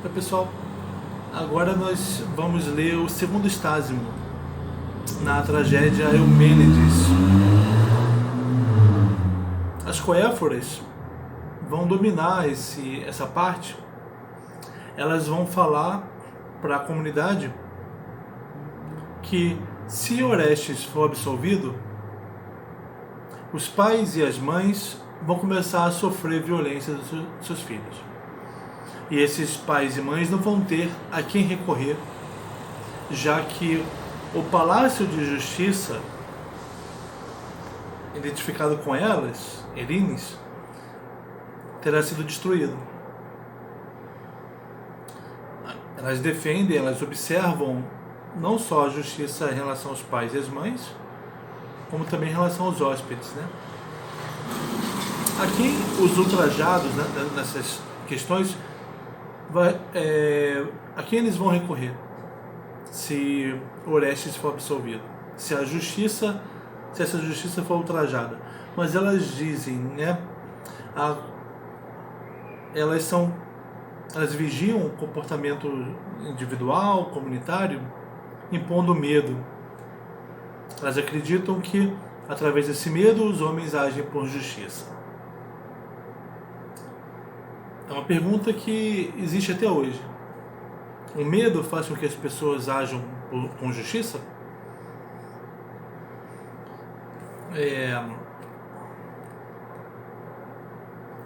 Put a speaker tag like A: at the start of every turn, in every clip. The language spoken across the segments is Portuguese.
A: Oi, pessoal, agora nós vamos ler o segundo estágio na tragédia Eumênides. As coéforas vão dominar essa parte. Elas vão falar para a comunidade que, se Orestes for absolvido, os pais e as mães vão começar a sofrer violência dos seus filhos. E esses pais e mães não vão ter a quem recorrer, já que o Palácio de Justiça, identificado com elas, Erinis, terá sido destruído. Elas defendem, elas observam não só a justiça em relação aos pais e às mães, como também em relação aos hóspedes, né? Aqui, os ultrajados, né, nessas questões, a quem eles vão recorrer se Orestes for absolvido, se essa justiça for ultrajada. Mas elas dizem, né, elas vigiam o comportamento individual, comunitário, impondo medo. Elas acreditam que, através desse medo, os homens agem por justiça. É uma pergunta que existe até hoje. O medo faz com que as pessoas ajam com justiça?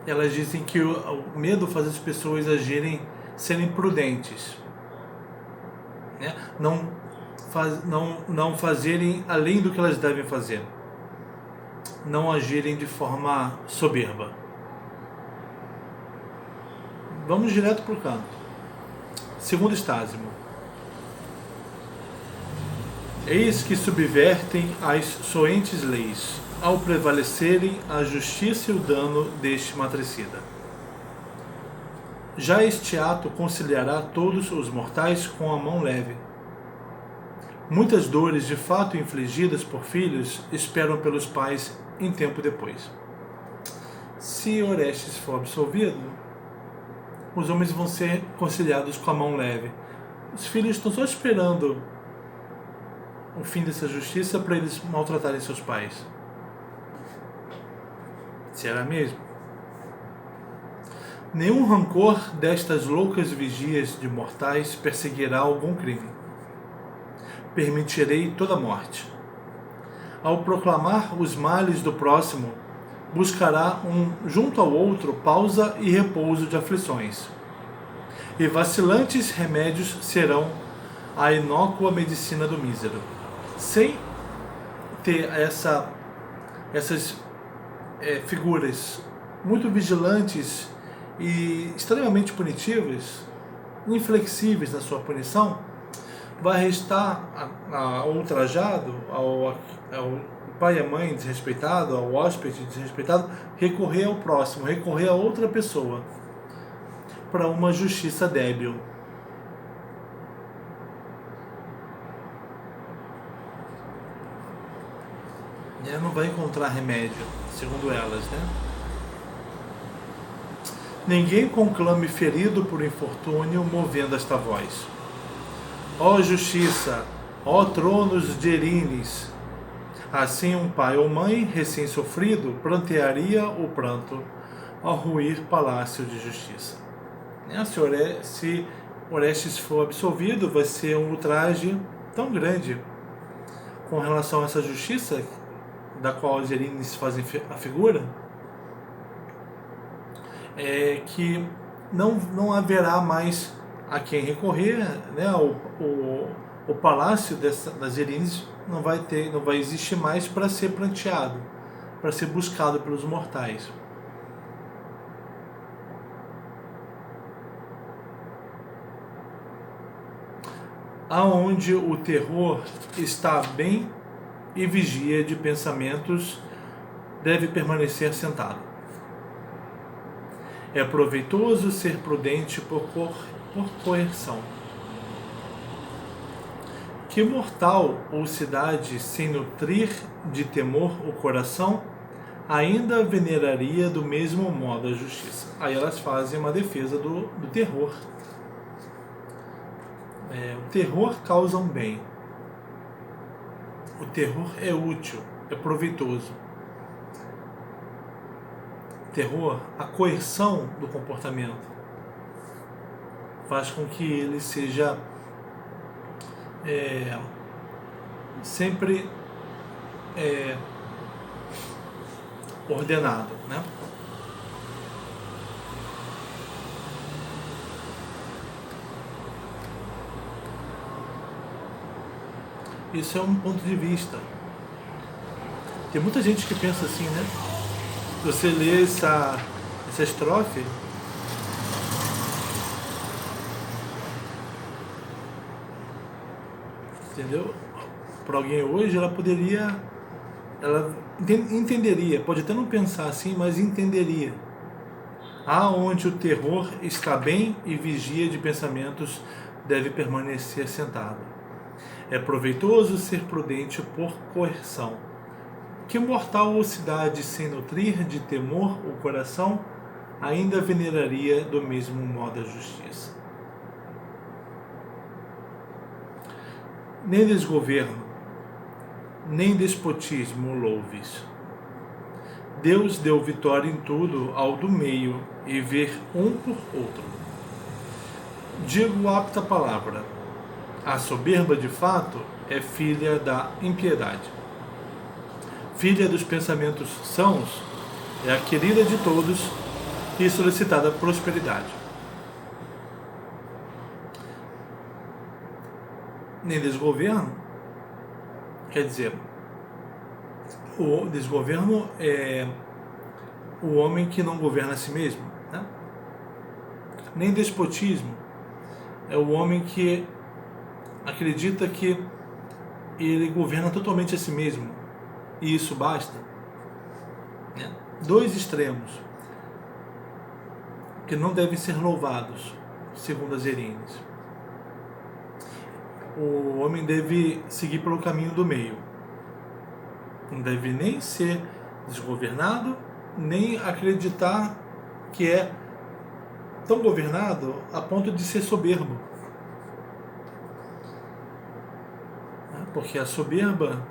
A: Elas dizem que o medo faz as pessoas serem prudentes, né? Não fazerem além do que elas devem fazer, não agirem de forma soberba. Vamos direto para o canto. Segundo estágio. Eis que subvertem as soentes leis, ao prevalecerem a justiça e o dano deste matricida. Já este ato conciliará todos os mortais com a mão leve. Muitas dores de fato infligidas por filhos esperam pelos pais em tempo depois. Se Orestes for absolvido, os homens vão ser conciliados com a mão leve. Os filhos estão só esperando o fim dessa justiça para eles maltratarem seus pais. Será mesmo? Nenhum rancor destas loucas vigias de mortais perseguirá algum crime. Permitirei toda morte. Ao proclamar os males do próximo, buscará junto ao outro pausa e repouso de aflições. E vacilantes remédios serão a inócua medicina do mísero. Sem ter essas figuras muito vigilantes e extremamente punitivas, inflexíveis na sua punição, vai restar ao ultrajado, ao pai e a mãe desrespeitado, ao hóspede desrespeitado, recorrer ao próximo, recorrer a outra pessoa para uma justiça débil. E ela não vai encontrar remédio, segundo elas, né? Ninguém conclame ferido por infortúnio, movendo esta voz. Ó justiça, ó tronos de Erinis! Assim um pai ou mãe, recém-sofrido, prantearia o pranto ao ruir palácio de justiça. Se Orestes for absolvido, vai ser um ultraje tão grande com relação a essa justiça, da qual os Erinis fazem a figura, que não haverá mais a quem recorrer, né? O palácio das Erinis não vai existir mais para ser pranteado, para ser buscado pelos mortais. Aonde o terror está bem e vigia de pensamentos deve permanecer sentado. É proveitoso ser prudente por coerção. Que mortal ou cidade, sem nutrir de temor o coração, ainda veneraria do mesmo modo a justiça. Aí elas fazem uma defesa do terror. O terror causa um bem. O terror é útil, é proveitoso. O terror, a coerção do comportamento, faz com que ele seja sempre ordenado, né? Isso é um ponto de vista. Tem muita gente que pensa assim, né? Você lê essa estrofe, entendeu? Para alguém hoje, ela entenderia, pode até não pensar assim, mas entenderia. Aonde o terror está bem e vigia de pensamentos deve permanecer sentado. É proveitoso ser prudente por coerção. Que mortal ou cidade sem nutrir de temor o coração, ainda veneraria do mesmo modo a justiça. Nem desgoverno, nem despotismo louves. Deus deu vitória em tudo ao do meio, e ver um por outro. Digo apta palavra. A soberba de fato é filha da impiedade. Filha dos pensamentos sãos, é a querida de todos e solicitada prosperidade. Nem desgoverno, quer dizer, o desgoverno é o homem que não governa a si mesmo, né? Nem despotismo é o homem que acredita que ele governa totalmente a si mesmo e isso basta, né? Dois extremos que não devem ser louvados, segundo as Erines. O homem deve seguir pelo caminho do meio. Não deve nem ser desgovernado, nem acreditar que é tão governado a ponto de ser soberbo. Porque a soberba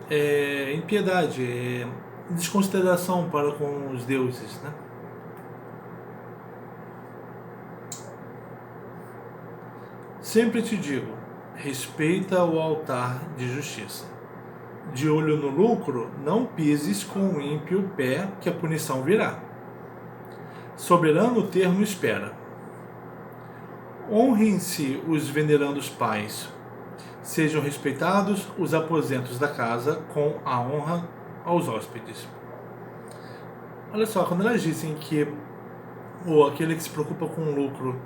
A: é impiedade, é desconsideração para com os deuses, né? Sempre te digo, respeita o altar de justiça. De olho no lucro, não pises com o ímpio o pé, que a punição virá. Soberano o termo espera. Honrem-se os venerandos pais. Sejam respeitados os aposentos da casa com a honra aos hóspedes. Olha só, quando elas dizem que aquele que se preocupa com o lucro,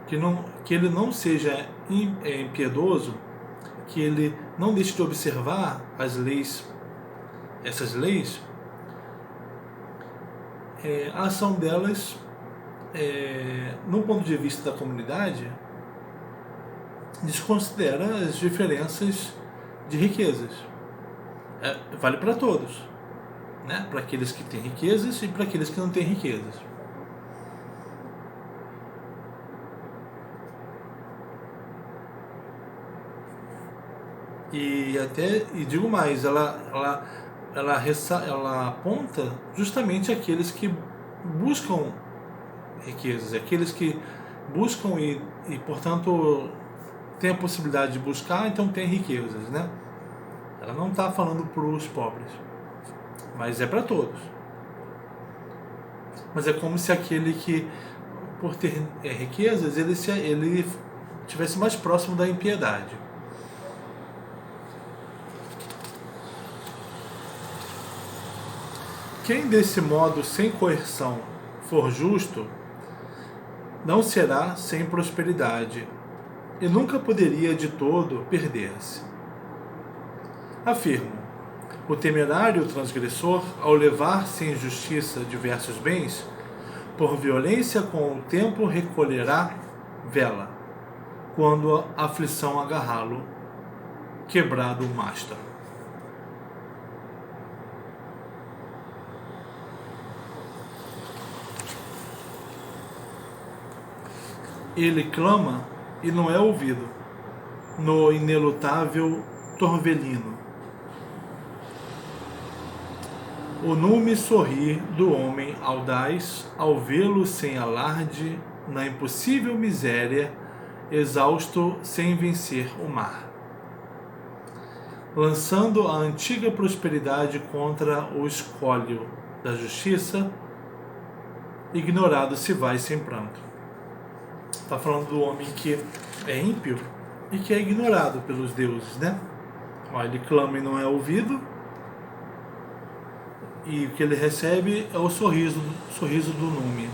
A: que ele não seja impiedoso, que ele não deixe de observar as leis, essas leis, a ação delas, no ponto de vista da comunidade, desconsidera as diferenças de riquezas. Vale para todos, né? Para aqueles que têm riquezas e para aqueles que não têm riquezas. E digo mais, ela aponta justamente aqueles que buscam riquezas, aqueles que buscam e portanto tem a possibilidade de buscar, então tem riquezas, né? Ela não está falando para os pobres, mas é para todos. Mas é como se aquele que, por ter riquezas, ele estivesse mais próximo da impiedade. Quem desse modo, sem coerção, for justo, não será sem prosperidade, e nunca poderia de todo perder-se. Afirmo, o temerário transgressor, ao levar sem justiça diversos bens, por violência com o tempo recolherá vela, quando a aflição agarrá-lo, quebrado o mastro. Ele clama e não é ouvido. no inelutável Torvelino. O nume sorrir do homem audaz ao vê-lo sem alarde na impossível miséria, exausto sem vencer o mar, lançando a antiga prosperidade contra o escólio da justiça, ignorado se vai sem pranto. Está falando do homem que é ímpio e que é ignorado pelos deuses, né? Ele clama e não é ouvido, e o que ele recebe é o sorriso do nume.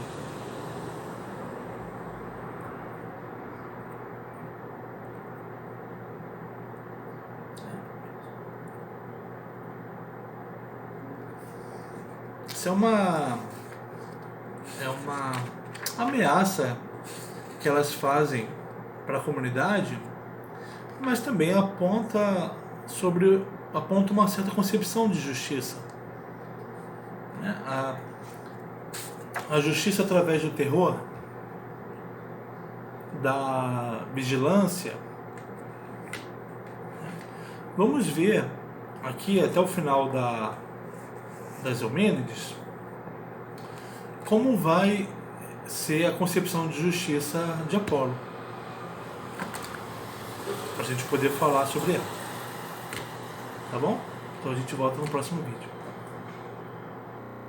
A: Isso é uma ameaça que elas fazem para a comunidade, mas também aponta uma certa concepção de justiça. A justiça através do terror, da vigilância. Vamos ver aqui até o final das Eumênides como vai ser a concepção de justiça de Apolo, para a gente poder falar sobre ela. Tá bom? Então a gente volta no próximo vídeo.